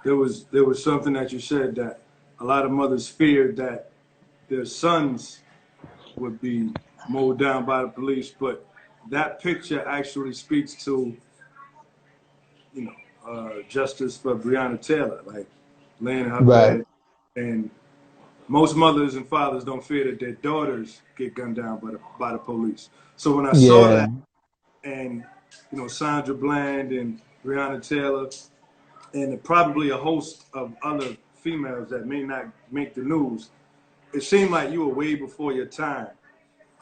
there was something that you said that a lot of mothers feared that their sons would be mowed down by the police, but that picture actually speaks to, justice for Breonna Taylor, like laying in her Right. bed. And most mothers and fathers don't fear that their daughters get gunned down by the police. So when I saw Yeah. that, and Sandra Bland and Breonna Taylor, and probably a host of other females that may not make the news, it seemed like you were way before your time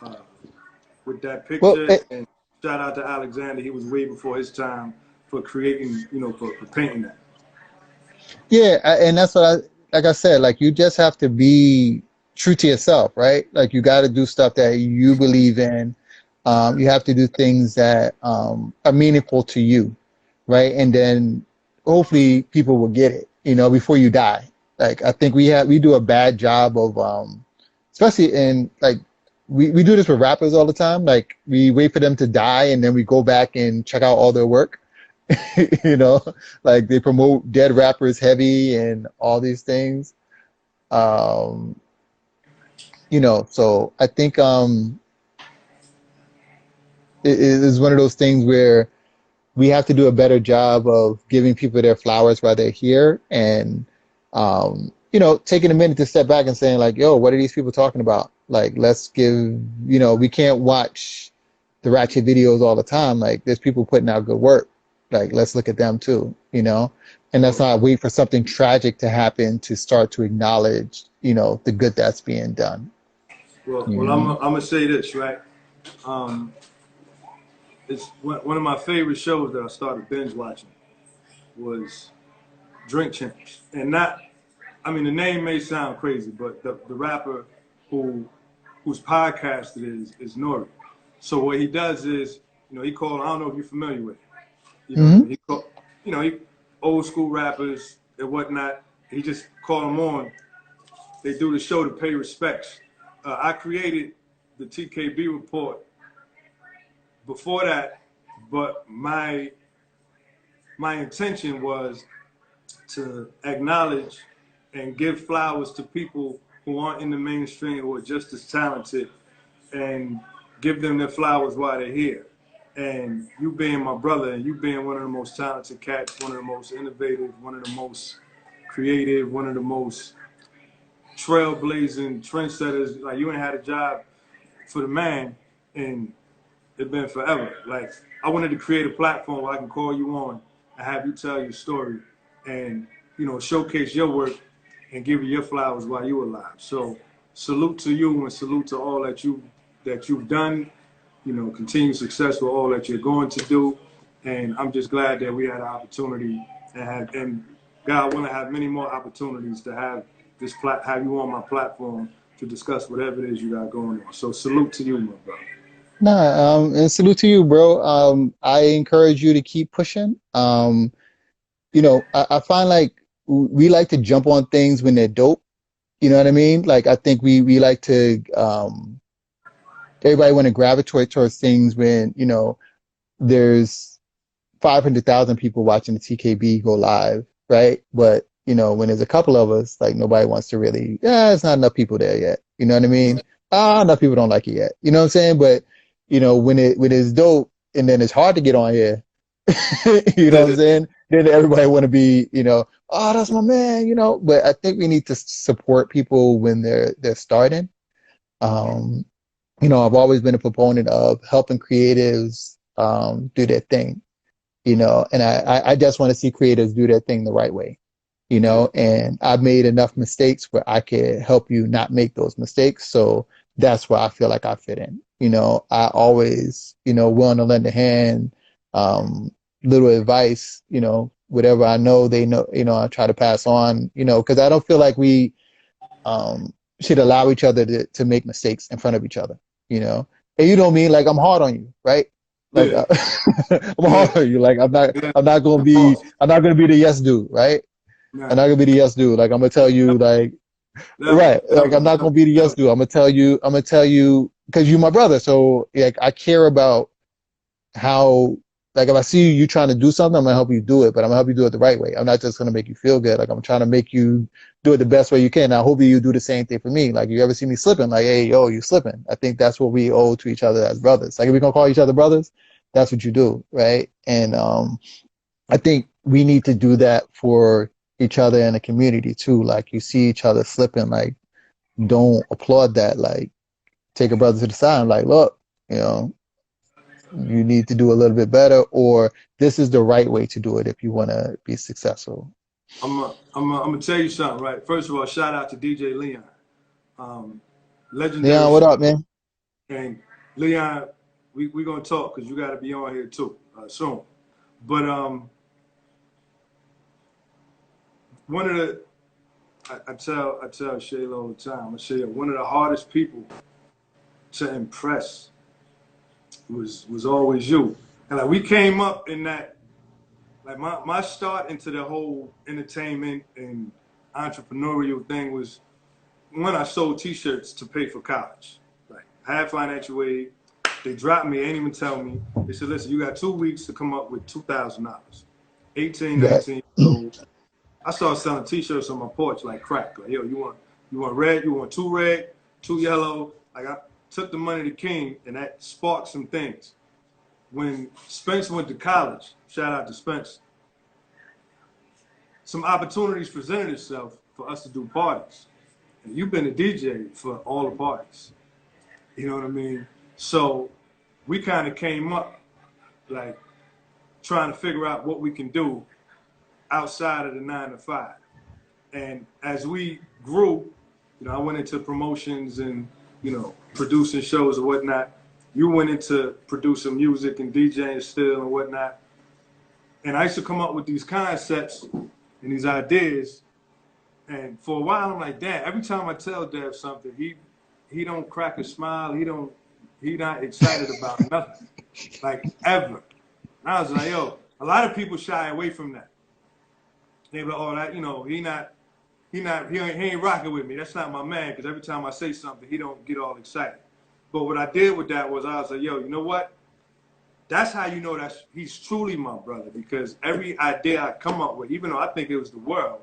uh, with that Well, picture. And shout out to Alexander, he was way before his time for creating, for painting that. yeah, and that's what like I said, like you just have to be true to yourself, right? Like you got to do stuff that you believe in. You have to do things that are meaningful to you, right? And then hopefully people will get it, before you die. Like I think we do a bad job of, especially in like we do this with rappers all the time. Like we wait for them to die and then we go back and check out all their work. you know, like they promote dead rappers heavy and all these things. Um, so I think it is one of those things where we have to do a better job of giving people their flowers while they're here and taking a minute to step back and saying like, yo, what are these people talking about? Like, let's give, we can't watch the ratchet videos all the time. Like, there's people putting out good work. Like, let's look at them too. And let's not wait for something tragic to happen to start to acknowledge, the good that's being done. Well, You I'm gonna say this, right. Um, it's one of my favorite shows that I started binge watching was Drink Champs, and not. I mean, the name may sound crazy, but the rapper who whose podcast it is Nori. So what he does is, he called. I don't know if you're familiar with it. know? He called. He old school rappers and whatnot. He just called them on. They do the show to pay respects. I created the TKB report before that, but my intention was to acknowledge and give flowers to people who aren't in the mainstream, who are just as talented, and give them their flowers while they're here. And you being my brother, and you being one of the most talented cats, one of the most innovative, one of the most creative, one of the most trailblazing trendsetters, like you ain't had a job for the man, and it's been forever. Like I wanted to create a platform where I can call you on and have you tell your story, and showcase your work and give you your flowers while you're alive. So salute to you and salute to all that you've done. Continue success with all that you're going to do. And I'm just glad that we had an opportunity and God willing, have many more opportunities to have you on my platform to discuss whatever it is you got going on. So salute to you, my brother. Nah, and salute to you, bro. I encourage you to keep pushing. I find like we like to jump on things when they're dope. You know what I mean? Like I think we like to everybody want to gravitate towards things when, there's 500,000 people watching the TKB go live, right? But, when there's a couple of us, like nobody wants to really, yeah, it's not enough people there yet. You know what I mean? Ah, enough people don't like it yet. You know what I'm saying? But, when it's dope and then it's hard to get on here, you know what I'm saying? Then everybody want to be, oh, that's my man, But I think we need to support people when they're starting. Um, I've always been a proponent of helping creatives do their thing, and I just want to see creatives do their thing the right way, Yeah. and I've made enough mistakes where I can help you not make those mistakes. So that's where I feel like I fit in. I always, willing to lend a hand, little advice, whatever I know, they know, I try to pass on, because I don't feel like we should allow each other to make mistakes in front of each other, And you know me, like I'm hard on you, right? Like Yeah. I'm Yeah. hard on you. Like Yeah. I'm not gonna be the yes dude, right? I'm Nah. not gonna be the yes dude. Like I'm gonna tell you, like Never. right, like Never. I'm not Never. gonna be the yes Never. dude. I'm gonna tell you because you're my brother. So like I care about how like if I see you trying to do something, I'm gonna help you do it, but I'm gonna help you do it the right way. I'm not just gonna make you feel good. Like I'm trying to make you do it the best way you can. Now, hopefully you do the same thing for me. Like you ever see me slipping, like, hey, yo, you slipping. I think that's what we owe to each other as brothers. Like if we're gonna call each other brothers, that's what you do, right? And I think we need to do that for each other in the community too. Like you see each other slipping, like don't applaud that. Like take a brother to the side and like, look, you know, you need to do a little bit better, or this is the right way to do it if you want to be successful. I'm gonna tell you something, right? First of all, shout out to DJ Leon, legendary. Leon, what up, man? And Leon, we gonna talk because you got to be on here too soon. But one of the I tell Shayla all the time. I say one of the hardest people to impress was always you. And like we came up in that, like my start into the whole entertainment and entrepreneurial thing was when I sold T-shirts to pay for college. Like I had financial aid. They dropped me, ain't even tell me. They said, listen, you got 2 weeks to come up with $2,000. 18, 19 years old. I started selling T-shirts on my porch like crack. Like, yo, you want red? You want 2 red, 2 yellow? Like I took the money to King, and that sparked some things. When Spence went to college, shout out to Spence, some opportunities presented itself for us to do parties. And you've been a DJ for all the parties. You know what I mean? So we kind of came up like trying to figure out what we can do outside of the 9 to 5. And as we grew, you know, I went into promotions and, you know, producing shows and whatnot. You went into producing music and DJing still and whatnot. And I used to come up with these concepts and these ideas. And for a while, I'm like, Dad, every time I tell Dev something, he don't crack a smile. He not excited about nothing, like ever. And I was like, yo, a lot of people shy away from that. They be like, oh, that, you know, he ain't rocking with me. That's not my man. Because every time I say something, he don't get all excited. But what I did with that was I was like, yo, you know what? That's how you know he's truly my brother. Because every idea I come up with, even though I think it was the world,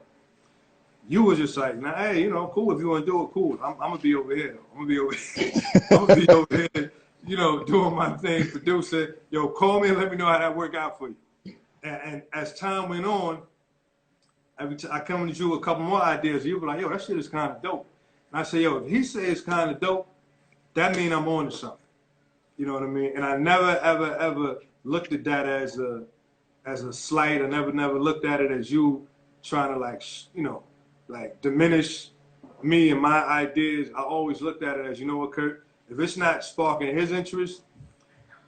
you was just like, nah, hey, you know, cool. If you want to do it, cool. I'm gonna be over here. I'm gonna be over here. I'm gonna be over here, you know, doing my thing, producing. Yo, call me and let me know how that worked out for you. And as time went on, I come to you with a couple more ideas. You be like, yo, that shit is kind of dope. And I say, yo, if he say it's kind of dope, that mean I'm on to something. You know what I mean? And I never, ever, ever looked at that as a slight. I never looked at it as you trying to like, you know, like diminish me and my ideas. I always looked at it as, you know what, Kurt, if it's not sparking his interest,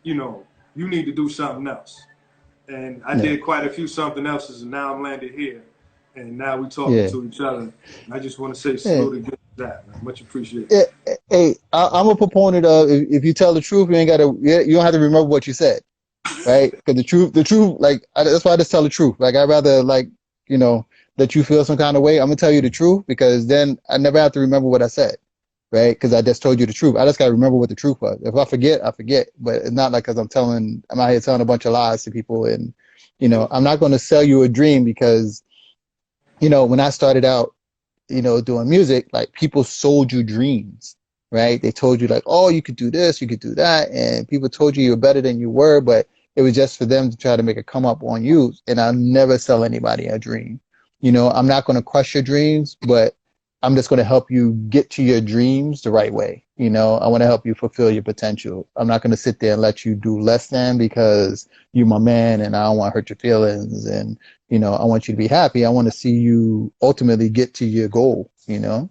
you know, you need to do something else. And I did quite a few something else's, and now I'm landed here. And now we talking to each other. And I just want to say salute again to that, man. Much appreciated. Hey, I'm a proponent of if you tell the truth, you don't have to remember what you said, right? Because the truth, like that's why I just tell the truth. Like I'd rather like, you know, that you feel some kind of way. I'm gonna tell you the truth because then I never have to remember what I said, right? Because I just told you the truth. I just gotta remember what the truth was. If I forget, I forget. But it's not like because I'm out here telling a bunch of lies to people, and you know, I'm not gonna sell you a dream because, you know, when I started out, you know, doing music, like people sold you dreams, right? They told you like, oh, you could do this, you could do that, and people told you were better than you were, but it was just for them to try to make a come up on you. And I'll never sell anybody a dream. You know, I'm not going to crush your dreams, but I'm just going to help you get to your dreams the right way. You know, I want to help you fulfill your potential. I'm not going to sit there and let you do less than because you're my man and I don't want to hurt your feelings. And, you know, I want you to be happy. I want to see you ultimately get to your goal, you know?